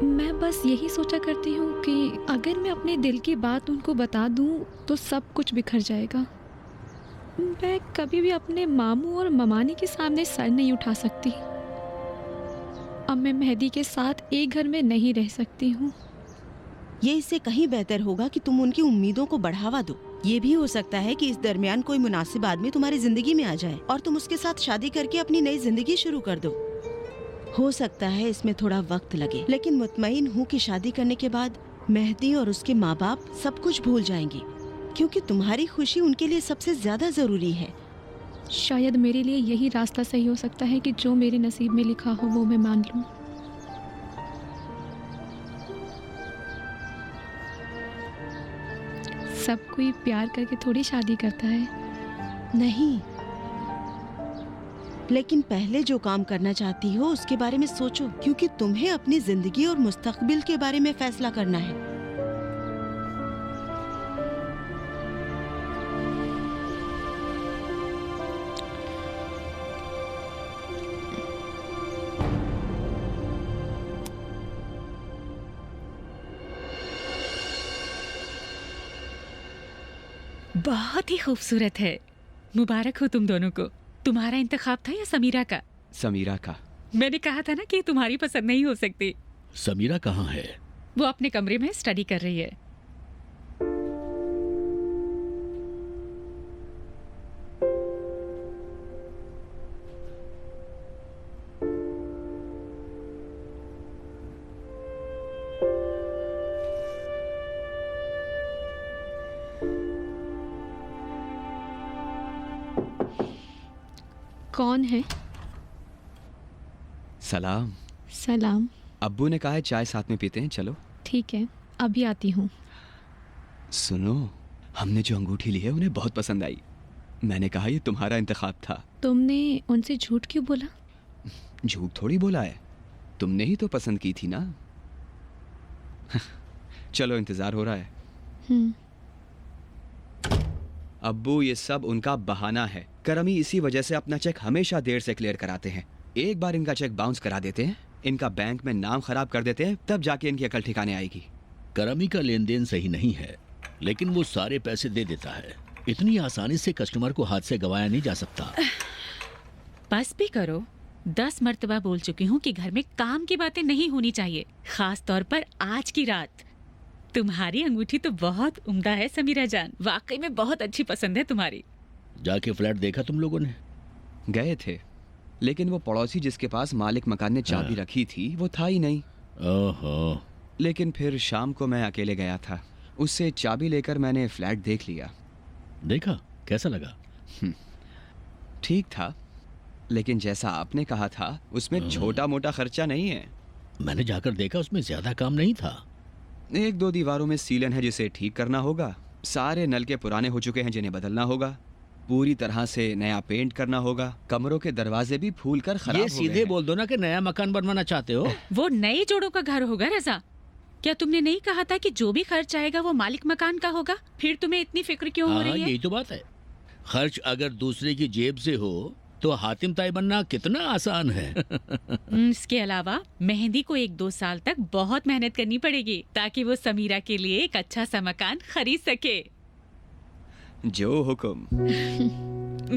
मैं बस यही सोचा करती हूँ कि अगर मैं अपने दिल की बात उनको बता दूँ तो सब कुछ बिखर जाएगा। मैं कभी भी अपने मामू और ममानी के सामने सर नहीं उठा सकती। अब मैं मेहदी के साथ एक घर में नहीं रह सकती हूँ। ये इससे कहीं बेहतर होगा कि तुम उनकी उम्मीदों को बढ़ावा दो। ये भी हो सकता है कि इस दरमियान कोई मुनासिब आदमी तुम्हारी जिंदगी में आ जाए और तुम उसके साथ शादी करके अपनी नई जिंदगी शुरू कर दो। हो सकता है इसमें थोड़ा वक्त लगे, लेकिन मुतमईन हूँ कि शादी करने के बाद मेहदी और उसके माँ बाप सब कुछ भूल जाएंगे, क्योंकि तुम्हारी खुशी उनके लिए सबसे ज्यादा जरूरी है। शायद मेरे लिए यही रास्ता सही हो सकता है कि जो मेरे नसीब में लिखा हो वो मैं मान लूँ। सब कोई प्यार करके थोड़ी शादी करता है। नहीं, लेकिन पहले जो काम करना चाहती हो उसके बारे में सोचो, क्योंकि तुम्हें अपनी जिंदगी और मुस्तकबिल के बारे में फैसला करना है। बहुत ही खूबसूरत है। मुबारक हो तुम दोनों को। तुम्हारा इंतखाब था या समीरा का? समीरा का। मैंने कहा था ना कि तुम्हारी पसंद नहीं हो सकती। समीरा कहाँ है? वो अपने कमरे में स्टडी कर रही है। कौन है? सलाम। सलाम। अब्बू ने कहा है चाय साथ में पीते हैं, चलो। ठीक है, अभी आती हूँ। सुनो, हमने जो अंगूठी ली है उन्हें बहुत पसंद आई। मैंने कहा ये तुम्हारा इंतखाब था। तुमने उनसे झूठ क्यों बोला? झूठ थोड़ी बोला है, तुमने ही तो पसंद की थी ना। चलो, इंतजार हो रहा है। अब्बू, ये सब उनका बहाना है। करमी इसी वजह से अपना चेक हमेशा देर से क्लियर कराते हैं। एक बार इनका चेक बाउंस करा देते हैं, इनका बैंक में नाम खराब कर देते हैं, तब जाके इनकी अकल ठिकाने आएगी। करमी का लेन देन सही नहीं है, लेकिन वो सारे पैसे दे देता है। इतनी आसानी से कस्टमर को हाथ से गवाया नहीं जा सकता। बस भी करो। 10 मर्तबा बोल चुकी हूँ कि घर में काम की बातें नहीं होनी चाहिए, खास तौर पर आज की रात। तुम्हारी अंगूठी तो बहुत उम्दा है समीरा जान, वाकई में बहुत अच्छी पसंद है तुम्हारी। जाके फ्लैट देखा तुम लोगों ने? गए थे, लेकिन वो पड़ोसी जिसके पास मालिक मकान ने चाबी रखी थी वो था ही नहीं। ओहो। लेकिन फिर शाम को मैं अकेले गया था, उससे चाबी लेकर मैंने फ्लैट देख लिया। देखा, कैसा लगा? ठीक था, लेकिन जैसा आपने कहा था उसमें छोटा मोटा खर्चा नहीं है। मैंने जाकर देखा, उसमें ज्यादा काम नहीं था। 1-2 दीवारों में सीलन है जिसे ठीक करना होगा, सारे नलके पुराने हो चुके हैं जिन्हें बदलना होगा, पूरी तरह से नया पेंट करना होगा, कमरों के दरवाजे भी फूल कर खराब हो गए हैं। ये सीधे बोल दो ना कि नया मकान बनवाना चाहते हो। वो नए जोड़ों का घर होगा रजा। क्या तुमने नहीं कहा था कि जो भी खर्च आएगा वो मालिक मकान का होगा? फिर तुम्हें इतनी फिक्र क्यों हो रही है? यही तो बात है। खर्च अगर दूसरे की जेब से हो तो हातिम ताई बनना कितना आसान है। इसके अलावा मेहंदी को 1-2 साल तक बहुत मेहनत करनी पड़ेगी ताकि वो समीरा के लिए एक अच्छा सा मकान खरीद सके। जो हुक्म।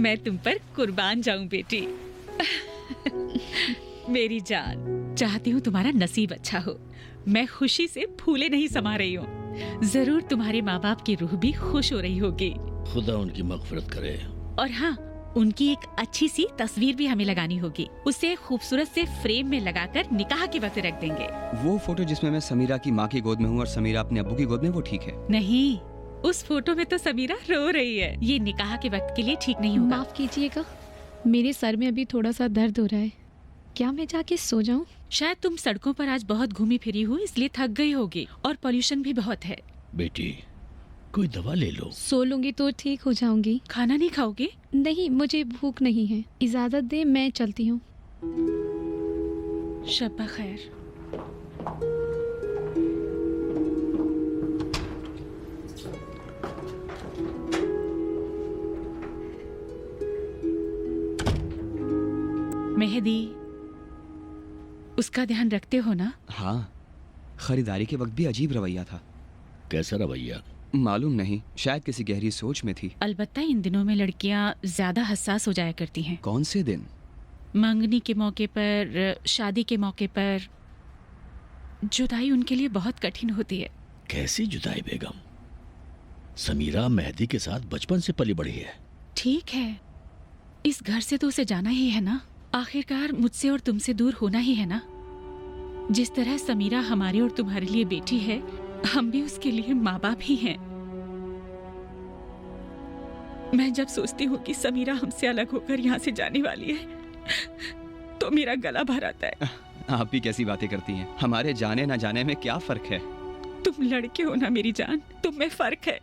मैं तुम पर कुर्बान जाऊं बेटी। मेरी जान, चाहती हूँ तुम्हारा नसीब अच्छा हो। मैं खुशी से फूले नहीं समा रही हूँ। जरूर तुम्हारे माँ बाप की रूह भी खुश हो रही होगी। खुदा उनकी मगफिरत करे। और हाँ, उनकी एक अच्छी सी तस्वीर भी हमें लगानी होगी। उसे खूबसूरत से फ्रेम में लगाकर निकाह के वक्त रख देंगे। वो फोटो जिसमें मैं समीरा की माँ की गोद में हूँ और समीरा अपने अब्बू की गोद में, वो ठीक है? नहीं, उस फोटो में तो समीरा रो रही है। ये निकाह के वक्त के लिए ठीक नहीं होगा। माफ कीजिएगा, मेरे सर में अभी थोड़ा सा दर्द हो रहा है। क्या मैं जाके सो जाऊं? शायद तुम सड़कों पर आज बहुत घूमी फिरी हो, इसलिए थक गई होगी, और पॉल्यूशन भी बहुत है। बेटी, कोई दवा ले लो। सो लूंगी तो ठीक हो जाऊंगी। खाना नहीं खाओगे? नहीं, मुझे भूख नहीं है। इजाजत दे, मैं चलती हूँ। शब्बा खैर। मेहदी, उसका ध्यान रखते हो ना? हाँ। खरीदारी के वक्त भी अजीब रवैया था। कैसा रवैया? मालूम नहीं, शायद किसी गहरी सोच में थी। अलबत्ता इन दिनों में लड़कियां ज्यादा हसास हो जाया करती हैं। कौन से दिन? मंगनी के मौके पर, शादी के मौके पर। जुदाई उनके लिए बहुत कठिन होती है। कैसी जुदाई बेगम? समीरा मेहदी के साथ बचपन से पली बढ़ी है। ठीक है, इस घर से तो उसे जाना ही है ना। आखिरकार मुझसे और तुमसे दूर होना ही है ना। जिस तरह समीरा हमारे और तुम्हारे लिए बेटी है, हम भी उसके लिए माँ बाप ही हैं। मैं जब सोचती हूँ कि समीरा हमसे अलग होकर यहाँ से जाने वाली है तो मेरा गला भर आता है। आप भी कैसी बातें करती हैं? हमारे जाने ना जाने में क्या फर्क है? तुम लड़के हो ना मेरी जान, तुम में फर्क है।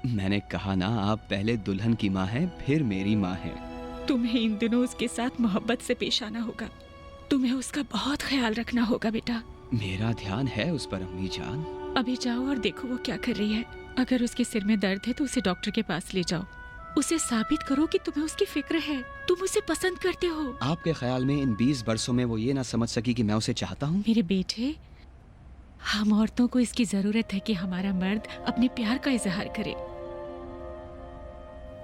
मैंने कहा ना, आप पहले दुल्हन की माँ हैं, फिर मेरी माँ हैं। तुम्हें इन दिनों उसके साथ मोहब्बत से पेश आना होगा। तुम्हें उसका बहुत ख्याल रखना होगा बेटा। मेरा ध्यान है उस पर अम्मी जान। अभी जाओ और देखो वो क्या कर रही है। अगर उसके सिर में दर्द है तो उसे डॉक्टर के पास ले जाओ। उसे साबित करो कि तुम्हें उसकी फिक्र है, तुम उसे पसंद करते हो। आपके ख्याल में इन 20 बरसों में वो ये ना समझ सकी कि मैं उसे चाहता हूँ? मेरे बेटे, हम औरतों को इसकी जरूरत है कि हमारा मर्द अपने प्यार का इजहार करे।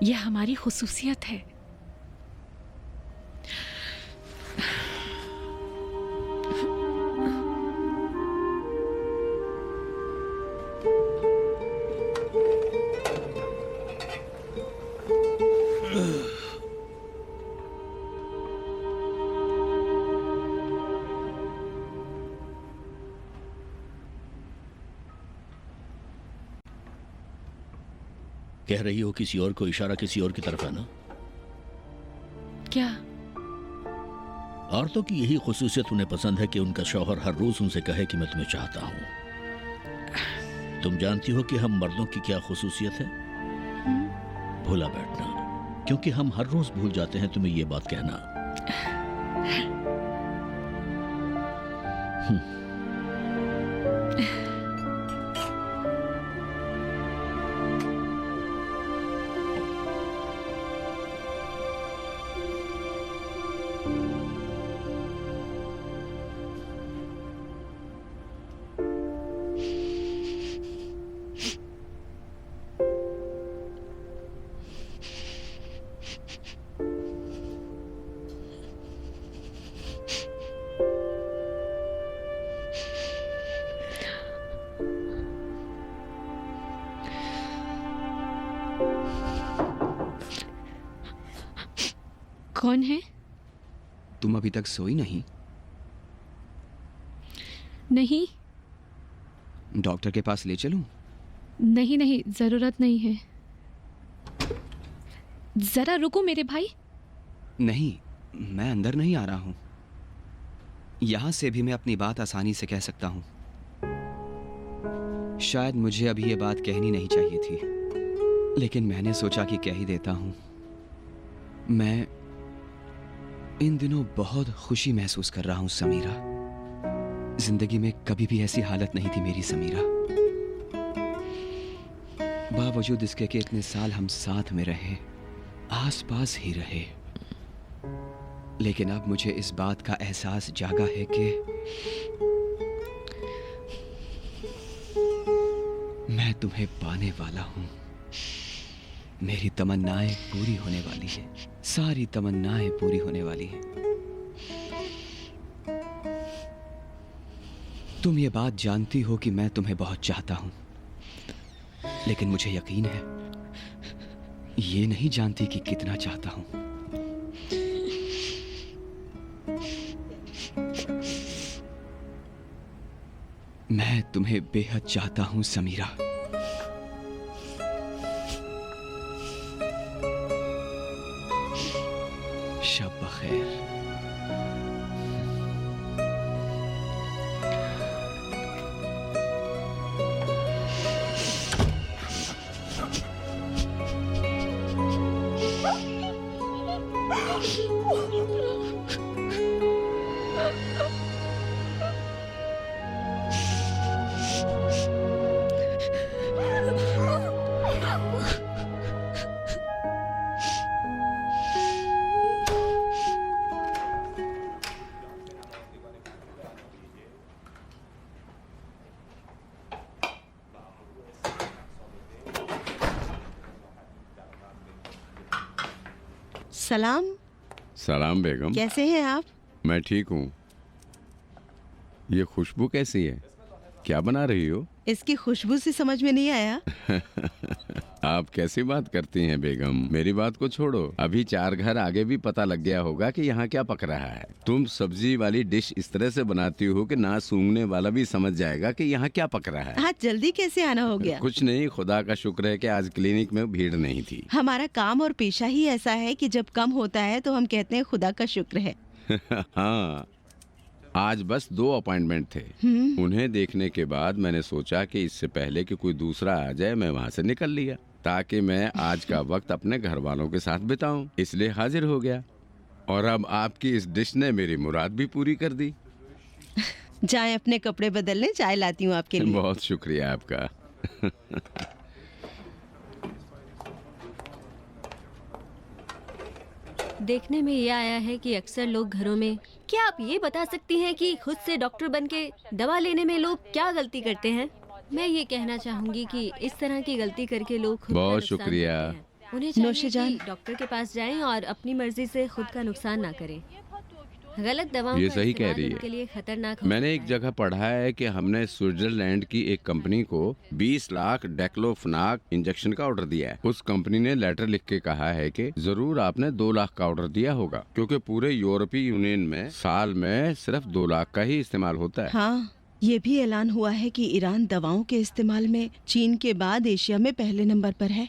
यह हमारी खुसूसियत है। कह रही हो किसी और को इशारा किसी और की तरफ है ना? क्या? औरतों की यही खुसूसियत उन्हें पसंद है कि उनका शौहर हर रोज उनसे कहे कि मैं तुम्हें चाहता हूं। तुम जानती हो कि हम मर्दों की क्या खुसूसियत है? भूला बैठना, क्योंकि हम हर रोज भूल जाते हैं तुम्हें ये बात कहना। कौन है? तुम अभी तक सोई नहीं? नहीं डॉक्टर के पास ले चलूं? नहीं नहीं, जरूरत नहीं है। जरा रुको मेरे भाई। नहीं, मैं अंदर नहीं आ रहा हूं। यहां से भी मैं अपनी बात आसानी से कह सकता हूं। शायद मुझे अभी ये बात कहनी नहीं चाहिए थी, लेकिन मैंने सोचा कि कह ही देता हूं। मैं इन दिनों बहुत खुशी महसूस कर रहा हूं समीरा। जिंदगी में कभी भी ऐसी हालत नहीं थी मेरी समीरा। बावजूद इसके कि इतने साल हम साथ में रहे, आसपास ही रहे, लेकिन अब मुझे इस बात का एहसास जागा है कि मैं तुम्हें पाने वाला हूं। मेरी तमन्नाएं पूरी होने वाली हैं, सारी तमन्नाएं पूरी होने वाली हैं। तुम ये बात जानती हो कि मैं तुम्हें बहुत चाहता हूं, लेकिन मुझे यकीन है ये नहीं जानती कि कितना चाहता हूं। मैं तुम्हें बेहद चाहता हूं समीरा। शब बखैर। सलाम। सलाम बेगम। कैसे हैं आप? मैं ठीक हूँ। ये खुशबू कैसी है? क्या बना रही हो? इसकी खुशबू से समझ में नहीं आया। आप कैसी बात करती हैं बेगम? मेरी बात को छोड़ो, अभी 4 घर आगे भी पता लग गया होगा कि यहाँ क्या पक रहा है। तुम सब्जी वाली डिश इस तरह से बनाती हो कि ना सूंघने वाला भी समझ जाएगा कि यहाँ क्या पक रहा है। आज जल्दी कैसे आना हो गया? कुछ नहीं, खुदा का शुक्र है कि आज क्लिनिक में भीड़ नहीं थी। हमारा काम और पेशा ही ऐसा है कि जब कम होता है तो हम कहते हैं खुदा का शुक्र है। हाँ, आज बस 2 अपॉइंटमेंट थे। उन्हें देखने के बाद मैंने सोचा कि इससे पहले कि कोई दूसरा आ जाए मैं वहाँ से निकल लिया, ताकि मैं आज का वक्त अपने घर वालों के साथ बिताऊं। इसलिए हाजिर हो गया और अब आपकी इस डिश ने मेरी मुराद भी पूरी कर दी। जाएं अपने कपड़े बदलने, चाय लाती हूँ आपके लिए। बहुत शुक्रिया आपका। देखने में ये आया है कि अक्सर लोग घरों में, क्या आप ये बता सकती हैं कि खुद से डॉक्टर बनके दवा लेने में लोग क्या गलती करते हैं? मैं ये कहना चाहूंगी कि इस तरह की गलती करके लोग खुद का बहुत नुकसान शुक्रिया। करते हैं। उन्हें चाहिए नौशेजान। कि डॉक्टर के पास जाएं और अपनी मर्जी से खुद का नुकसान ना करें। गलत दवाओं ये का सही कह इस्तेमाल रही है। उनके लिए खतरनाक हो मैंने सकता एक है। जगह पढ़ा है कि हमने स्विट्जरलैंड की एक कंपनी को 20 लाख डेक्लोफेनाक इंजेक्शन का ऑर्डर दिया है। उस कंपनी ने लेटर लिख के कहा है कि जरूर आपने 2 लाख का ऑर्डर दिया होगा, क्योंकि पूरे यूरोपीय यूनियन में साल में सिर्फ 2 लाख का ही इस्तेमाल होता है। हाँ, ये भी ऐलान हुआ है कि ईरान दवाओं के इस्तेमाल में चीन के बाद एशिया में पहले नंबर पर है।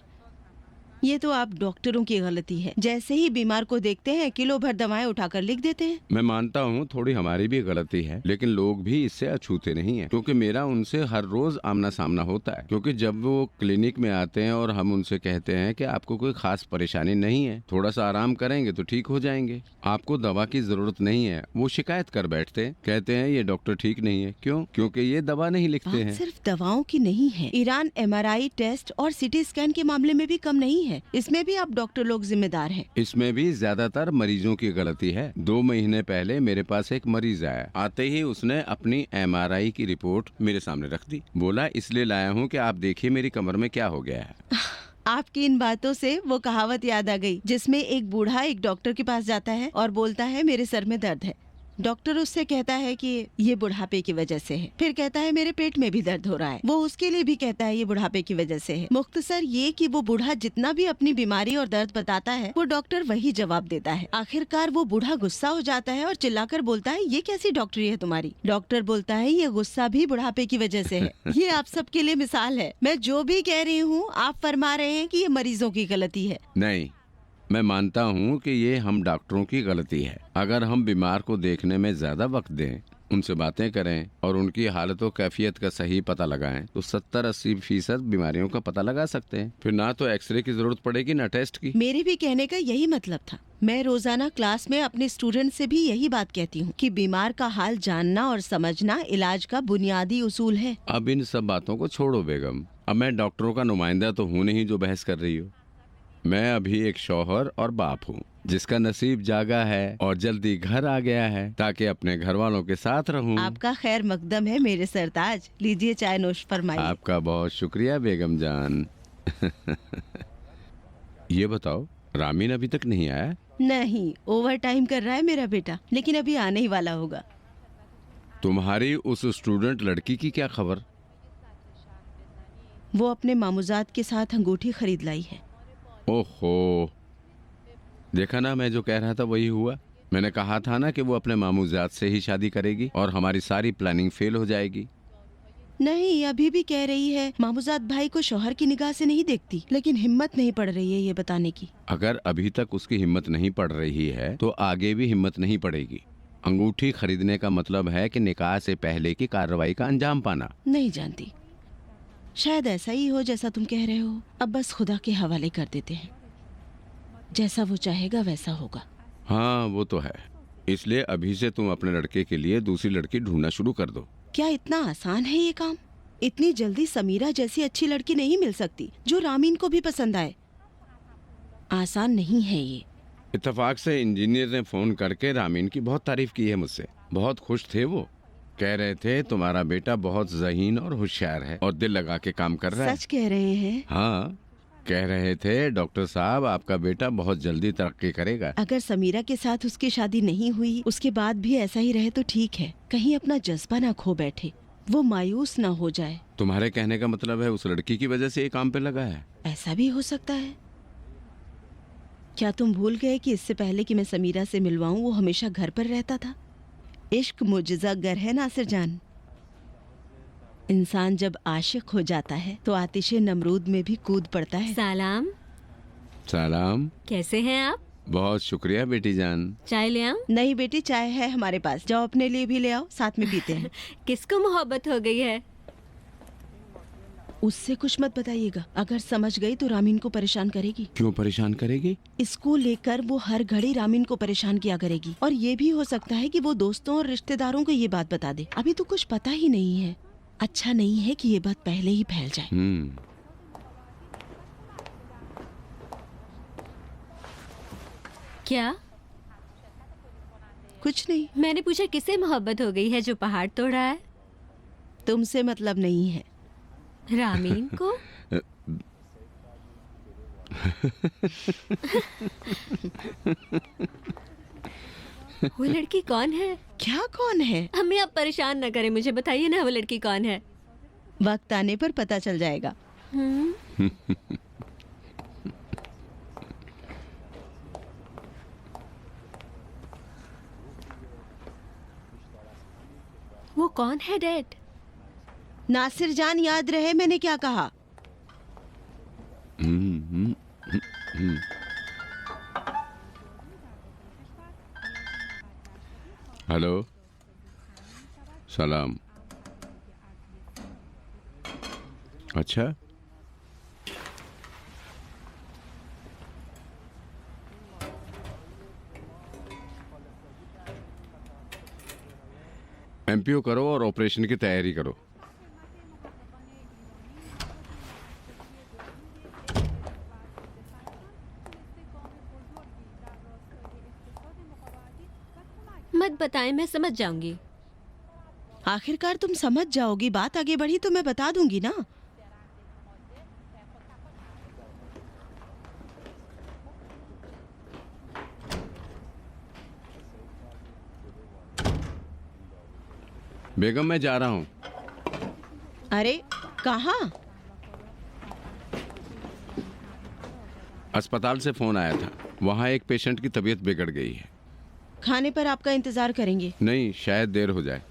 ये तो आप डॉक्टरों की गलती है। जैसे ही बीमार को देखते हैं किलो भर दवाएं उठाकर लिख देते हैं। मैं मानता हूँ थोड़ी हमारी भी गलती है, लेकिन लोग भी इससे अछूते नहीं हैं, क्योंकि मेरा उनसे हर रोज आमना सामना होता है। क्योंकि जब वो क्लिनिक में आते हैं और हम उनसे कहते हैं कि आपको कोई खास परेशानी नहीं है, थोड़ा सा आराम करेंगे तो ठीक हो जाएंगे, आपको दवा की जरूरत नहीं है, वो शिकायत कर बैठते हैं, कहते हैं ये डॉक्टर ठीक नहीं है। क्यों? क्योंकि ये दवा नहीं लिखते बात हैं। सिर्फ दवाओं की नहीं है। ईरान MRI टेस्ट और CT स्कैन के मामले में भी कम नहीं है। इसमें भी आप डॉक्टर लोग जिम्मेदार हैं। इसमें भी ज्यादातर मरीजों की गलती है। 2 महीने पहले मेरे पास एक मरीज आया। आते ही उसने अपनी MRI की रिपोर्ट मेरे सामने रख दी। बोला इसलिए लाया हूँ कि आप देखिए मेरी कमर में क्या हो गया है। आपकी इन बातों से वो कहावत याद आ गई जिसमें एक बूढ़ा एक डॉक्टर के पास जाता है और बोलता है मेरे सर में दर्द है। डॉक्टर उससे कहता है कि ये बुढ़ापे की वजह से है। फिर कहता है मेरे पेट में भी दर्द हो रहा है। वो उसके लिए भी कहता है ये बुढ़ापे की वजह से है। मुख्तसर ये कि वो बूढ़ा जितना भी अपनी बीमारी और दर्द बताता है वो डॉक्टर वही जवाब देता है। आखिरकार वो बूढ़ा गुस्सा हो जाता है और चिल्लाकर बोलता है ये कैसी डॉक्टरी है तुम्हारी? डॉक्टर बोलता है ये गुस्सा भी बुढ़ापे की वजह से है। ये आप सबके लिए मिसाल है। मैं जो भी कह रही हूँ आप फरमा रहे हैं कि ये मरीजों की गलती है। नहीं, मैं मानता हूँ कि ये हम डॉक्टरों की गलती है। अगर हम बीमार को देखने में ज्यादा वक्त दें, उनसे बातें करें और उनकी हालत व कैफियत का सही पता लगाएं, तो 70-80% बीमारियों का पता लगा सकते हैं। फिर ना तो एक्सरे की जरूरत पड़ेगी ना टेस्ट की। मेरे भी कहने का यही मतलब था। मैं रोजाना क्लास में अपने स्टूडेंट से भी यही बात कहती हूँ कि बीमार का हाल जानना और समझना इलाज का बुनियादी उसूल है। अब इन सब बातों को छोड़ो बेगम। अब मैं डॉक्टरों का नुमाइंदा तो हूँ नहीं जो बहस कर रही हो। मैं अभी एक शौहर और बाप हूँ जिसका नसीब जागा है और जल्दी घर आ गया है ताकि अपने घर वालों के साथ रहूँ। आपका खैर मकदम है मेरे सरताज। लीजिए चाय नोश फरमाइए। आपका बहुत शुक्रिया बेगम जान। ये बताओ, रामीन अभी तक नहीं आया? नहीं, ओवर टाइम कर रहा है मेरा बेटा, लेकिन अभी आने ही वाला होगा। तुम्हारी उस स्टूडेंट लड़की की क्या खबर? वो अपने मामूजात के साथ अंगूठी खरीद लाई है। ओहो, देखा ना, मैं जो कह रहा था वही हुआ। मैंने कहा था ना कि वो अपने मामूजात से ही शादी करेगी और हमारी सारी प्लानिंग फेल हो जाएगी। नहीं, अभी भी कह रही है मामूजात भाई को शौहर की निगाह से नहीं देखती, लेकिन हिम्मत नहीं पड़ रही है ये बताने की। अगर अभी तक उसकी हिम्मत नहीं पड़ रही है तो आगे भी हिम्मत नहीं पड़ेगी। अंगूठी खरीदने का मतलब है कि निकाह से पहले की कार्रवाई का अंजाम पाना। नहीं जानती, शायद ऐसा ही हो जैसा तुम कह रहे हो। अब बस खुदा के हवाले कर देते हैं, जैसा वो चाहेगा वैसा होगा। हाँ वो तो है, इसलिए अभी से तुम अपने लड़के के लिए दूसरी लड़की ढूंढना शुरू कर दो। क्या इतना आसान है ये काम? इतनी जल्दी समीरा जैसी अच्छी लड़की नहीं मिल सकती जो रामीन को भी पसंद आए। आसान नहीं है ये। इत्तेफाक से इंजीनियर ने फोन करके रामीन की बहुत तारीफ की है मुझसे। बहुत खुश थे वो, कह रहे थे तुम्हारा बेटा बहुत ज़हीन और होशियार है और दिल लगा के काम कर रहा है। सच कह रहे हैं? हाँ, कह रहे थे डॉक्टर साहब आपका बेटा बहुत जल्दी तरक्की करेगा। अगर समीरा के साथ उसकी शादी नहीं हुई, उसके बाद भी ऐसा ही रहे तो ठीक है। कहीं अपना जज्बा ना खो बैठे, वो मायूस ना हो जाए। तुम्हारे कहने का मतलब है उस लड़की की वजह से ये काम पे लगा है? ऐसा भी हो सकता है। क्या तुम भूल गए कि इससे पहले कि मैं समीरा से मिलवाऊं वो हमेशा घर पर रहता था? इश्क मुजज़ा गर है नासिर जान। इंसान जब आशिक हो जाता है तो आतिशे नमरूद में भी कूद पड़ता है। सलाम, सलाम। कैसे हैं आप? बहुत शुक्रिया बेटी जान। चाय ले आऊं? नहीं बेटी, चाय है हमारे पास, जाओ अपने लिए भी ले आओ, साथ में पीते हैं। किसको मोहब्बत हो गई है? उससे कुछ मत बताइएगा, अगर समझ गई तो रामीन को परेशान करेगी। क्यों परेशान करेगी? इसको लेकर वो हर घड़ी रामीन को परेशान किया करेगी। और ये भी हो सकता है कि वो दोस्तों और रिश्तेदारों को ये बात बता दे। अभी तो कुछ पता ही नहीं है। अच्छा नहीं है कि ये बात पहले ही फैल जाए। क्या? कुछ नहीं। मैंने पूछा किससे मोहब्बत हो गई है जो पहाड़ तोड़ रहा है? तुमसे मतलब नहीं है। रामीन को? वो लड़की कौन है? क्या कौन है? हमें आप परेशान न करें, मुझे बताइए ना वो लड़की कौन है। वक्त आने पर पता चल जाएगा। वो कौन है डैड? नासिर जान, याद रहे मैंने क्या कहा। हेलो, सलाम। अच्छा, एमपीओ करो और ऑपरेशन की तैयारी करो। मत बताएं, मैं समझ जाऊंगी। आखिरकार तुम समझ जाओगी। बात आगे बढ़ी तो मैं बता दूंगी ना। बेगम मैं जा रहा हूँ। अरे कहाँ? अस्पताल से फोन आया था, वहाँ एक पेशेंट की तबीयत बिगड़ गई है। खाने पर आपका इंतजार करेंगे। नहीं, शायद देर हो जाए।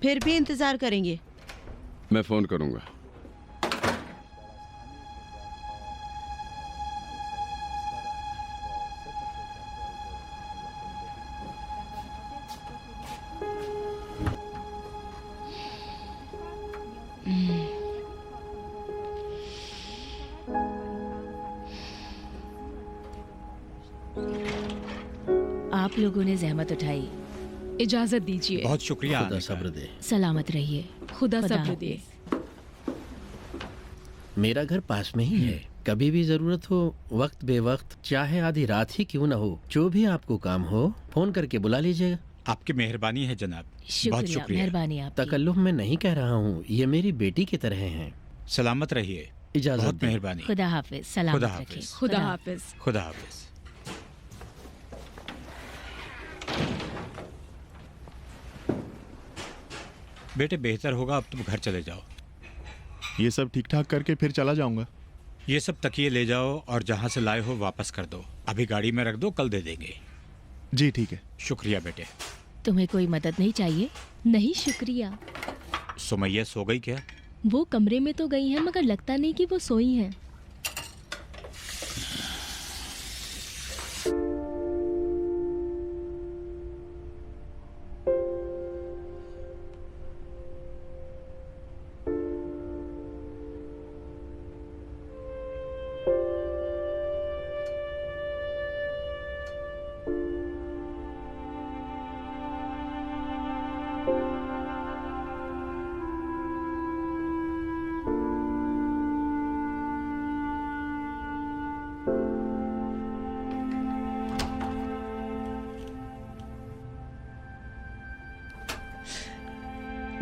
फिर भी इंतजार करेंगे। मैं फोन करूँगा। आप लोगों ने जहमत उठाई, इजाजत दीजिए। बहुत शुक्रिया। खुदा सब्र दे। सलामत रहिए। खुदा खुदा सब्र दे। मेरा घर पास में ही है। कभी भी जरूरत हो, वक्त बेवक्त, चाहे आधी रात ही क्यों न हो, जो भी आपको काम हो फोन करके बुला लीजिएगा। आपकी मेहरबानी है जनाब। बहुत शुक्रिया, शुक्रिया। मेहरबानी आपकी। तकल्लुफ में नहीं कह रहा हूँ, ये मेरी बेटी की तरह हैं। सलामत रहिए। इजाजत बहुत दें। मेहरबानी। खुदा हाफिज। सलामत खुदा रखिए। हाफिज। खुदा हाफिज। खुदा हाफिज। बेटे बेहतर होगा अब तुम घर चले जाओ। ये सब ठीक ठाक करके फिर चला जाऊंगा। ये सब तकिए ले जाओ और जहाँ से लाए हो वापस कर दो। अभी गाड़ी में रख दो, कल दे देंगे। जी ठीक है। शुक्रिया बेटे। तुम्हें कोई मदद नहीं चाहिए? नहीं शुक्रिया। सुमैया सो गई क्या? वो कमरे में तो गई हैं, मगर लगता नहीं कि वो सोई हैं।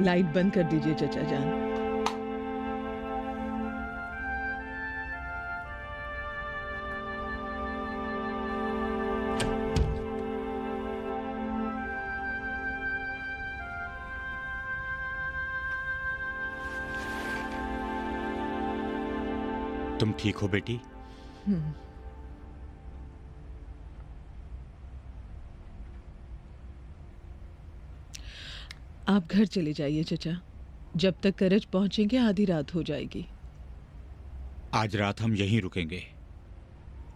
लाइट बंद कर दीजिए चचा जान। तुम ठीक हो बेटी? आप घर चले जाइए चचा। जब तक करज पहुंचेंगे आधी रात हो जाएगी। आज रात हम यहीं रुकेंगे।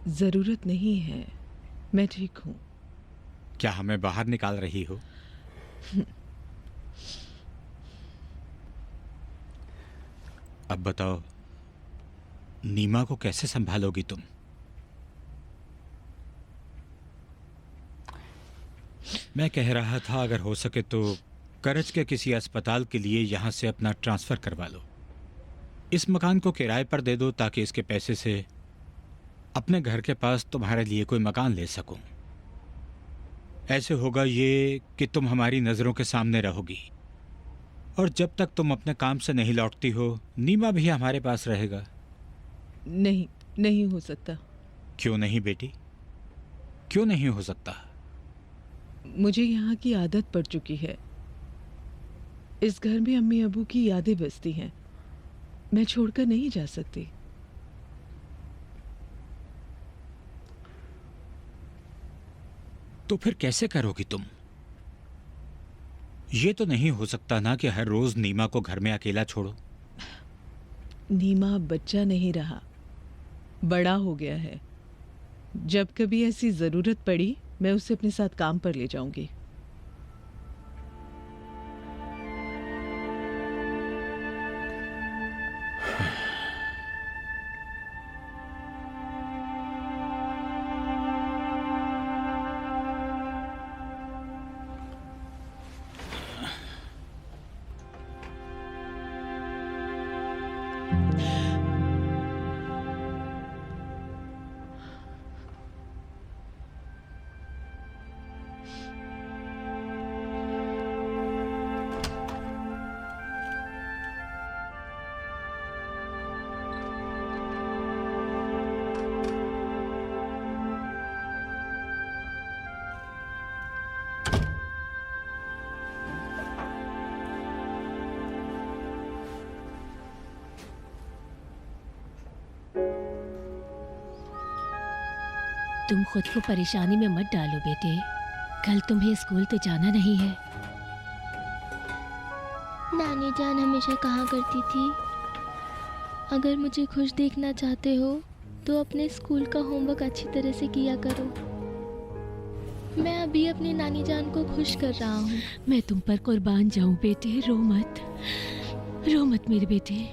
जरूरत नहीं है, मैं ठीक हूँ। क्या हमें बाहर निकाल रही हो? अब बताओ, नीमा को कैसे संभालोगी तुम? मैं कह रहा था अगर हो सके तो करज के किसी अस्पताल के लिए यहाँ से अपना ट्रांसफ़र करवा लो। इस मकान को किराए पर दे दो ताकि इसके पैसे से अपने घर के पास तुम्हारे लिए कोई मकान ले सकूं। ऐसे होगा ये कि तुम हमारी नज़रों के सामने रहोगी और जब तक तुम अपने काम से नहीं लौटती हो नीमा भी हमारे पास रहेगा। नहीं, नहीं हो सकता। क्यों नहीं बेटी, क्यों नहीं हो सकता? मुझे यहाँ की आदत पड़ चुकी है। इस घर में अम्मी अबू की यादें बसती हैं। मैं छोड़कर नहीं जा सकती। तो फिर कैसे करोगी तुम? ये तो नहीं हो सकता ना कि हर रोज नीमा को घर में अकेला छोड़ो। नीमा अब बच्चा नहीं रहा, बड़ा हो गया है। जब कभी ऐसी जरूरत पड़ी मैं उसे अपने साथ काम पर ले जाऊंगी। तुम खुद को परेशानी में मत डालो बेटे। कल तुम्हें स्कूल तो जाना नहीं है। नानी जान हमेशा कहा करती थी, अगर मुझे खुश देखना चाहते हो तो अपने स्कूल का होमवर्क अच्छी तरह से किया करो। मैं अभी अपनी नानी जान को खुश कर रहा हूँ। मैं तुम पर कुर्बान जाऊं बेटे। रो मत, रो मत मेरे बेटे।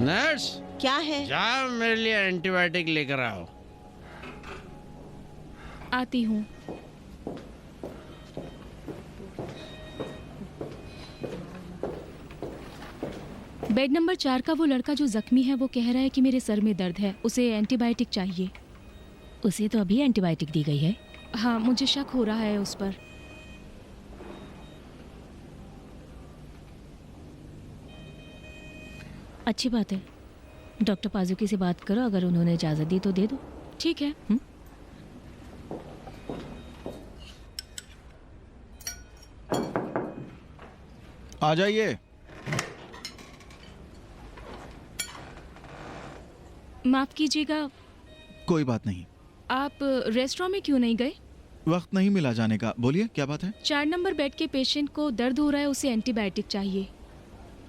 नर्स, क्या है? जाओ मेरे लिए एंटीबायोटिक लेकर आओ। आती हूँ। बेड नंबर 4 का वो लड़का जो जख्मी है वो कह रहा है कि मेरे सर में दर्द है, उसे एंटीबायोटिक चाहिए। उसे तो अभी एंटीबायोटिक दी गई है। हाँ, मुझे शक हो रहा है उस पर। अच्छी बात है, डॉक्टर पाजुकी से बात करो, अगर उन्होंने इजाज़त दी तो दे दो। ठीक है। आ जाइए। माफ कीजिएगा, कोई बात नहीं। आप रेस्टोरेंट में क्यों नहीं गए? वक्त नहीं मिला जाने का। बोलिए क्या बात है? 4 नंबर बेड के पेशेंट को दर्द हो रहा है, उसे एंटीबायोटिक चाहिए।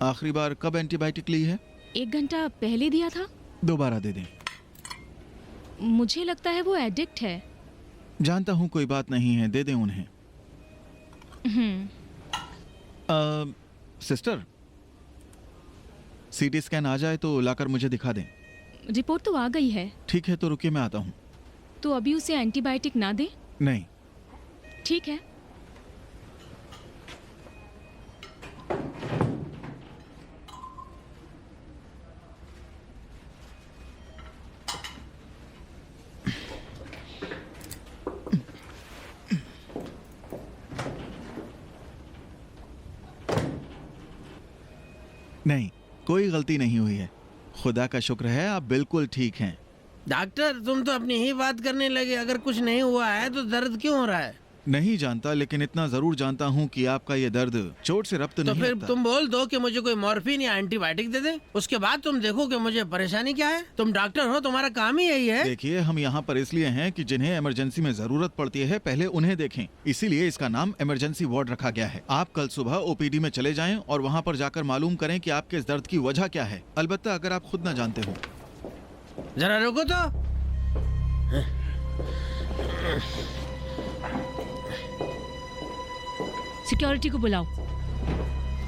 आखिरी बार कब एंटीबायोटिक ली है? 1 घंटा पहले दिया था। दोबारा दे दें। मुझे लगता है वो एडिक्ट है। जानता हूँ, कोई बात नहीं है, दे दें उन्हें। सिस्टर, सीटी स्कैन आ जाए तो लाकर मुझे दिखा दें। रिपोर्ट तो आ गई है। ठीक है, तो रुकिए, मैं आता हूँ। तो अभी उसे एंटीबायोटिक ना दे? नहीं। ठीक है। नहीं, कोई गलती नहीं हुई है। खुदा का शुक्र है, आप बिल्कुल ठीक हैं। डॉक्टर, तुम तो अपनी ही बात करने लगे। अगर कुछ नहीं हुआ है तो दर्द क्यों हो रहा है? नहीं जानता, लेकिन इतना जरूर जानता हूँ कि आपका ये दर्द चोट से रब्त तो नहीं फिर रखता। तुम बोल दो कि मुझे कोई मॉर्फिन या एंटीबायोटिक दे दे, उसके बाद तुम देखो कि मुझे परेशानी क्या है। तुम डॉक्टर हो, तुम्हारा काम ही यही है। देखिए, हम यहाँ पर इसलिए हैं कि जिन्हें इमरजेंसी में जरूरत पड़ती है पहले उन्हें देखें, इसीलिए इसका नाम इमरजेंसी वार्ड रखा गया है। आप कल सुबह ओपीडी में चले जाएं और वहाँ पर जाकर मालूम करें कि आपके इस दर्द की वजह क्या है, अलबत्ता अगर आप खुद न जानते हो। जरा रुको तो। सिक्योरिटी को बुलाओ।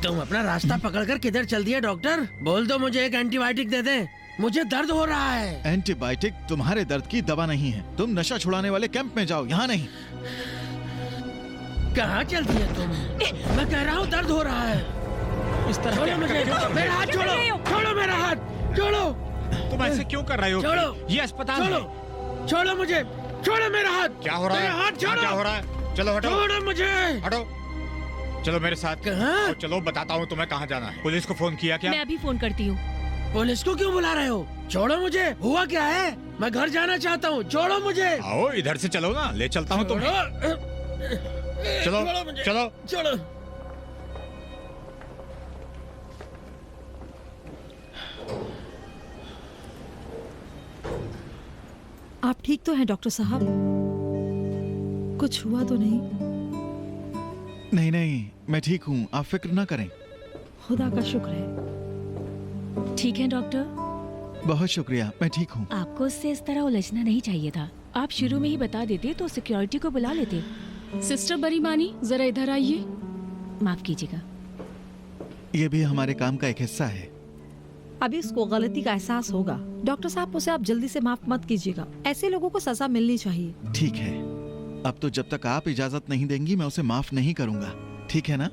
तुम अपना रास्ता पकड़कर किधर चल दिया डॉक्टर? बोल दो मुझे एक एंटीबायोटिक दे दे, मुझे दर्द हो रहा है। एंटीबायोटिक तुम्हारे दर्द की दवा नहीं है। तुम नशा छुड़ाने वाले कैंप में जाओ, यहाँ नहीं। कहाँ चल दिया तुम? मैं कह रहा हूँ दर्द हो रहा है। इस तरह छोड़ो मुझे, मेरा हाथ छोड़ो, छोड़ो मेरा हाथ, छोड़ो। तुम ऐसे क्यों कर रहे हो? छोड़ो, ये अस्पताल छोड़ो, छोड़ो मुझे, छोड़ो मेरा हाथ। क्या हो रहा है? हाथ छोड़ो। क्या हो रहा है? चलो हटो, छोड़ो मुझे, हटो, चलो मेरे साथ। कहाँ? चलो बताता हूँ तुम्हें कहाँ जाना है। पुलिस को फोन किया क्या? मैं अभी फोन करती हूँ। पुलिस को क्यों बुला रहे हो? छोड़ो मुझे, हुआ क्या है? मैं घर जाना चाहता हूँ, छोड़ो मुझे। आओ इधर से चलो ना, ले चलता हूँ तुम्हें। चलो चलो चलो। आप ठीक तो हैं डॉक्टर साहब? कुछ हुआ तो नहीं? नहीं नहीं, मैं ठीक हूँ, आप फिक्र ना करें। खुदा का शुक्र है। ठीक है डॉक्टर? बहुत शुक्रिया, मैं ठीक हूँ। आपको उससे इस तरह उलझना नहीं चाहिए था। आप शुरू में ही बता देते तो सिक्योरिटी को बुला लेते। सिस्टर बरीमानी, जरा इधर आइए। माफ कीजिएगा। ये भी हमारे काम का एक हिस्सा है। अभी उसको गलती का एहसास होगा। डॉक्टर साहब, उसे आप जल्दी से माफ मत कीजिएगा। ऐसे लोगों को सजा मिलनी चाहिए। ठीक है, अब तो जब तक आप इजाजत नहीं देंगी मैं उसे माफ नहीं करूंगा, ठीक है ना?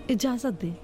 इजाजत दे।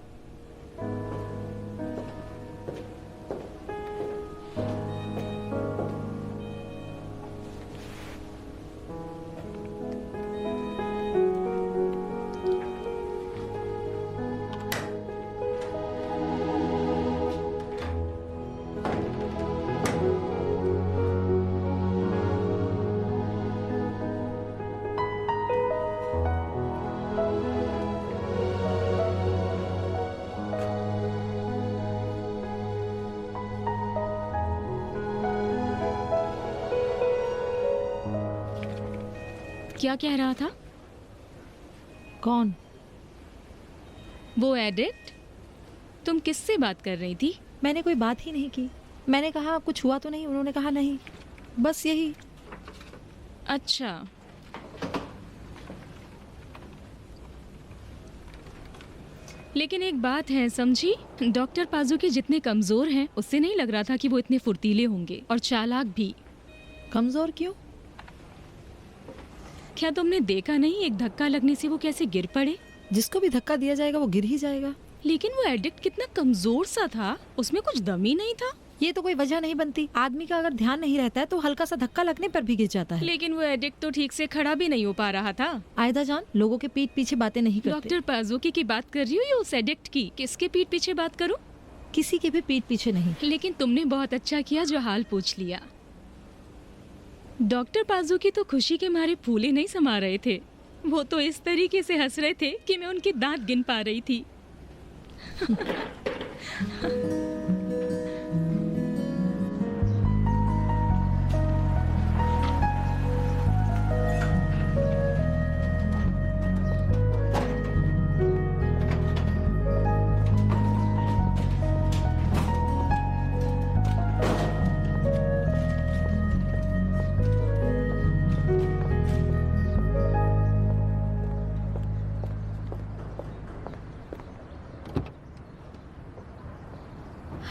क्या कह रहा था? कौन? वो एडिक्ट? तुम किससे बात कर रही थी? मैंने कोई बात ही नहीं की। मैंने कहा कुछ हुआ तो नहीं, उन्होंने कहा नहीं, बस यही। अच्छा, लेकिन एक बात है, समझी? डॉक्टर पाजुकी जितने कमजोर हैं, उससे नहीं लग रहा था कि वो इतने फुर्तीले होंगे और चालाक भी। कमजोर क्यों? क्या तुमने देखा नहीं, एक धक्का लगने से वो कैसे गिर पड़े? जिसको भी धक्का दिया जाएगा वो गिर ही जाएगा। लेकिन वो एडिक्ट कितना कमजोर सा था, उसमें कुछ दम ही नहीं था। ये तो कोई वजह नहीं बनती। आदमी का अगर ध्यान नहीं रहता है तो हल्का सा धक्का लगने पर भी गिर जाता है। लेकिन वो एडिक्ट तो ठीक से खड़ा भी नहीं हो पा रहा था। आयदा जान, लोगों के पीठ पीछे बातें नहीं करते। डॉक्टर पाजोकी की बात कर रही हो या उस एडिक्ट की? किसके पीठ पीछे बात करूं? किसी के भी पीठ पीछे नहीं। लेकिन तुमने बहुत अच्छा किया जो हाल पूछ लिया। डॉक्टर पाजोकी तो खुशी के मारे फूले नहीं समा रहे थे। वो तो इस तरीके से हंस रहे थे कि मैं उनके दांत गिन पा रही थी।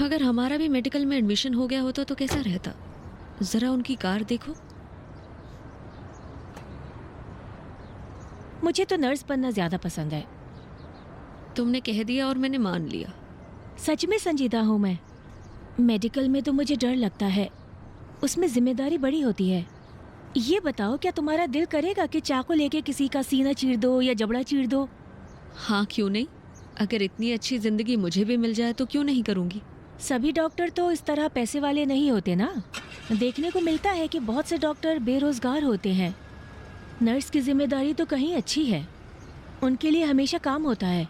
अगर हमारा भी मेडिकल में एडमिशन हो गया होता तो कैसा रहता? जरा उनकी कार देखो। मुझे तो नर्स बनना ज्यादा पसंद है। तुमने कह दिया और मैंने मान लिया। सच में संजीदा हूँ मैं। मेडिकल में तो मुझे डर लगता है, उसमें जिम्मेदारी बड़ी होती है। ये बताओ, क्या तुम्हारा दिल करेगा कि चाकू लेके किसी का सीना चीर दो या जबड़ा चीर दो? हाँ, क्यों नहीं। अगर इतनी अच्छी जिंदगी मुझे भी मिल जाए तो क्यों नहीं करूँगी। सभी डॉक्टर तो इस तरह पैसे वाले नहीं होते ना। देखने को मिलता है कि बहुत से डॉक्टर बेरोजगार होते हैं। नर्स की जिम्मेदारी तो कहीं अच्छी है, उनके लिए हमेशा काम होता है।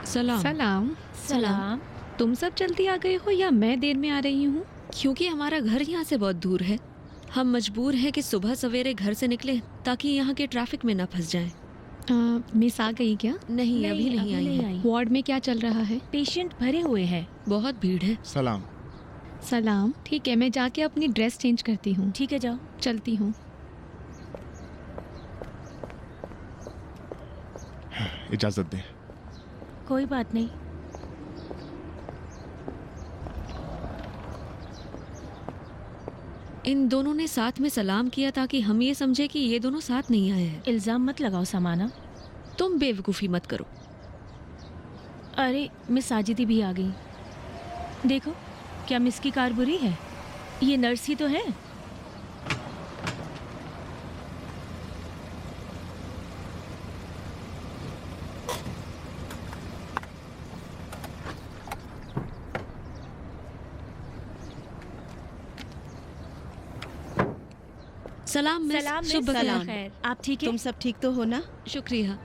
सलाम। सलाम। सलाम। तुम सब जल्दी आ गए हो या मैं देर में आ रही हूँ? क्योंकि हमारा घर यहाँ से बहुत दूर है, हम मजबूर हैं कि सुबह सवेरे घर से निकलें ताकि यहाँ के ट्रैफिक में न फंस जाएं। मिस आ गई क्या? नहीं, अभी नहीं आई है। वार्ड में क्या चल रहा है? पेशेंट भरे हुए हैं, बहुत भीड़ है। सलाम। सलाम। ठीक है, मैं जाके अपनी ड्रेस चेंज करती हूँ। ठीक है, जाओ। चलती हूँ। इजाजत दें। कोई बात नहीं। इन दोनों ने साथ में सलाम किया ताकि हम ये समझे कि ये दोनों साथ नहीं आए हैं। इल्जाम मत लगाओ समाना। तुम बेवकूफ़ी मत करो। अरे मिस साजिदी भी आ गई। देखो, क्या मिस की कार बुरी है? ये नर्स ही तो है। सलाम मिस। सलाम मिस। सुबह सलाम। खैर, आप ठीक है? तुम सब ठीक तो हो ना? शुक्रिया।